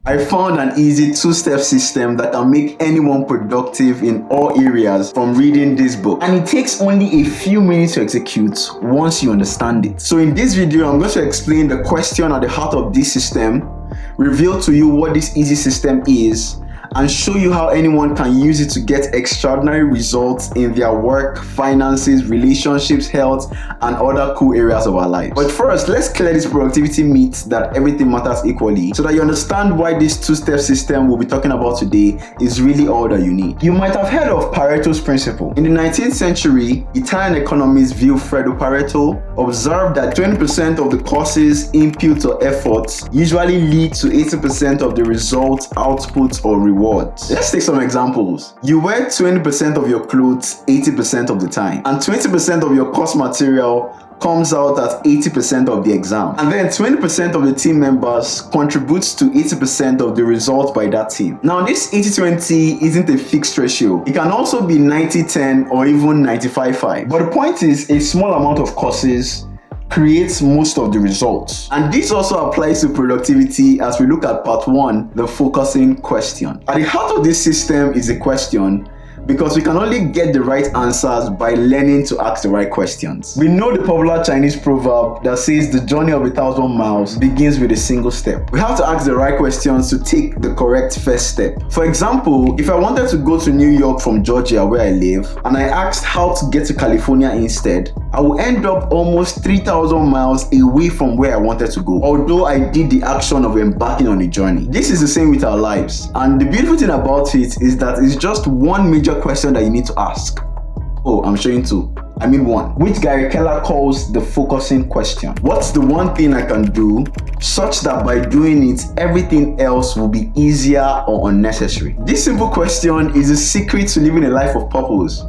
I found an easy two-step system that can make anyone productive in all areas from reading this book. And it takes only a few minutes to execute once you understand it. So in this video, I'm going to explain the question at the heart of this system, reveal to you what this easy system is, and show you how anyone can use it to get extraordinary results in their work, finances, relationships, health, and other cool areas of our life. But first, let's clear this productivity myth that everything matters equally so that you understand why this two-step system we'll be talking about today is really all that you need. You might have heard of Pareto's principle. In the 19th century, Italian economist Vilfredo Pareto observed that 20% of the causes, inputs, or efforts usually lead to 80% of the results, outputs, or rewards. Let's take some examples. You wear 20% of your clothes 80% of the time, and 20% of your course material comes out at 80% of the exam. And then 20% of the team members contributes to 80% of the result by that team. Now this 80-20 isn't a fixed ratio. It can also be 90-10 or even 95-5. But the point is, a small amount of courses creates most of the results. And this also applies to productivity as we look at part 1, the focusing question. At the heart of this system is a question, because we can only get the right answers by learning to ask the right questions. We know the popular Chinese proverb that says the journey of 1,000 miles begins with a single step. We have to ask the right questions to take the correct first step. For example, if I wanted to go to New York from Georgia where I live, and I asked how to get to California instead, I will end up almost 3,000 miles away from where I wanted to go, although I did the action of embarking on a journey. This is the same with our lives, and the beautiful thing about it is that it's just one major question that you need to ask. Oh, I'm showing two. I mean one, which Gary Keller calls the focusing question. What's the one thing I can do such that by doing it, everything else will be easier or unnecessary? This simple question is the secret to living a life of purpose.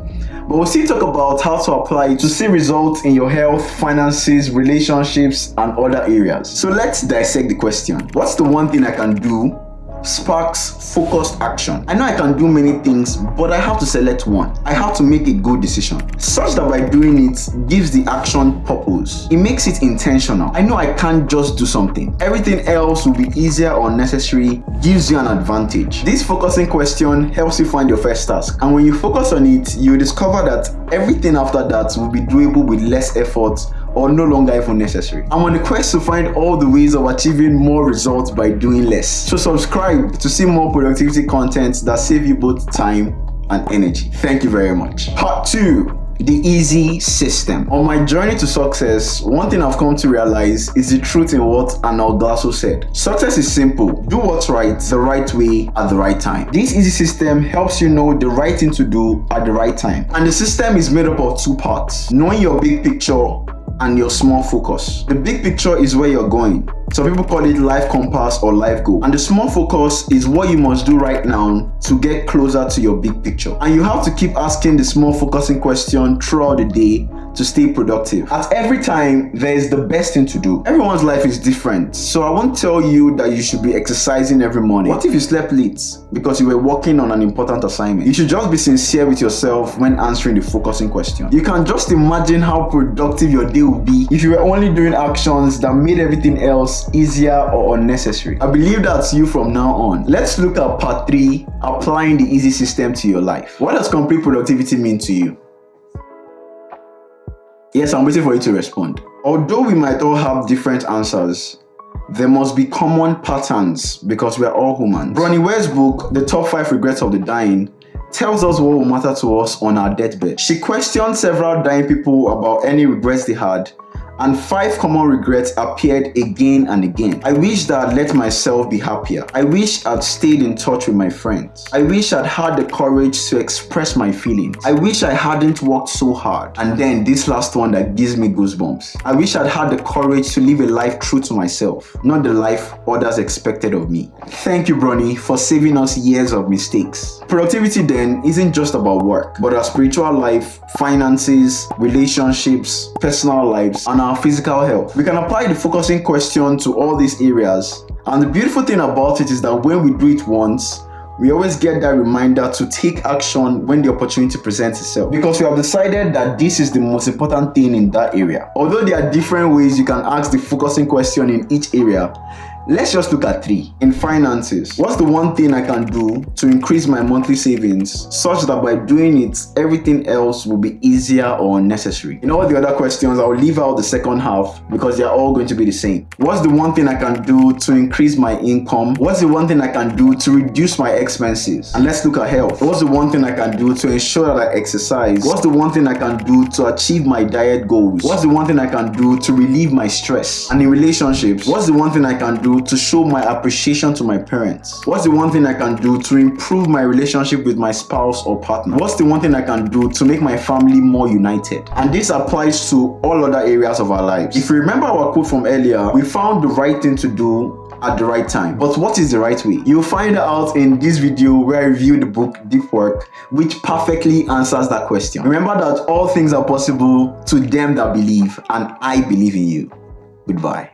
But we'll still talk about how to apply it to see results in your health, finances, relationships, and other areas. So let's dissect the question. What's the one thing I can do sparks focused action? I know I can do many things, but I have to select one. I have to make a good decision, such that by doing it gives the action purpose. It makes it intentional. I know I can't just do something. Everything else will be easier or necessary, gives you an advantage. This focusing question helps you find your first task, and when you focus on it, you discover that everything after that will be doable with less effort or no longer even necessary. I'm on the quest to find all the ways of achieving more results by doing less. So subscribe to see more productivity content that save you both time and energy. Thank you very much. Part 2, the easy system. On my journey to success, one thing I've come to realize is the truth in what Arnold Glasso said. Success is simple. Do what's right the right way at the right time. This easy system helps you know the right thing to do at the right time. And the system is made up of two parts: knowing your big picture and your small focus. The big picture is where you're going. Some people call it life compass or life goal. And the small focus is what you must do right now to get closer to your big picture. And you have to keep asking the small focusing question throughout the day to stay productive. At every time, there is the best thing to do. Everyone's life is different, so I won't tell you that you should be exercising every morning. What if you slept late because you were working on an important assignment? You should just be sincere with yourself when answering the focusing question. You can just imagine how productive your day would be if you were only doing actions that made everything else easier or unnecessary. I believe that's you from now on. Let's look at part 3, applying the easy system to your life. What does complete productivity mean to you? Yes, I'm waiting for you to respond. Although we might all have different answers, there must be common patterns because we are all humans. Bronnie Ware's book, The Top 5 Regrets of the Dying, tells us what will matter to us on our deathbed. She questioned several dying people about any regrets they had, and 5 common regrets appeared again and again. I wish that I'd let myself be happier. I wish I'd stayed in touch with my friends. I wish I'd had the courage to express my feelings. I wish I hadn't worked so hard. And then this last one that gives me goosebumps. I wish I'd had the courage to live a life true to myself, not the life others expected of me. Thank you, Bronnie, for saving us years of mistakes. Productivity then isn't just about work, but our spiritual life, finances, relationships, personal lives, and our physical health. We can apply the focusing question to all these areas, and the beautiful thing about it is that when we do it once, we always get that reminder to take action when the opportunity presents itself, because we have decided that this is the most important thing in that area. Although there are different ways you can ask the focusing question in each area, Let's just look at 3. In finances, what's the one thing I can do to increase my monthly savings such that by doing it, everything else will be easier or unnecessary? In all the other questions, I'll leave out the second half because they're all going to be the same. What's the one thing I can do to increase my income? What's the one thing I can do to reduce my expenses? And let's look at health. What's the one thing I can do to ensure that I exercise? What's the one thing I can do to achieve my diet goals? What's the one thing I can do to relieve my stress? And in relationships, what's the one thing I can do to show my appreciation to my parents? What's the one thing I can do to improve my relationship with my spouse or partner? What's the one thing I can do to make my family more united? And this applies to all other areas of our lives. If you remember our quote from earlier, we found the right thing to do at the right time. But what is the right way? You'll find out in this video where I review the book Deep Work, which perfectly answers that question. Remember that all things are possible to them that believe, and I believe in you. Goodbye.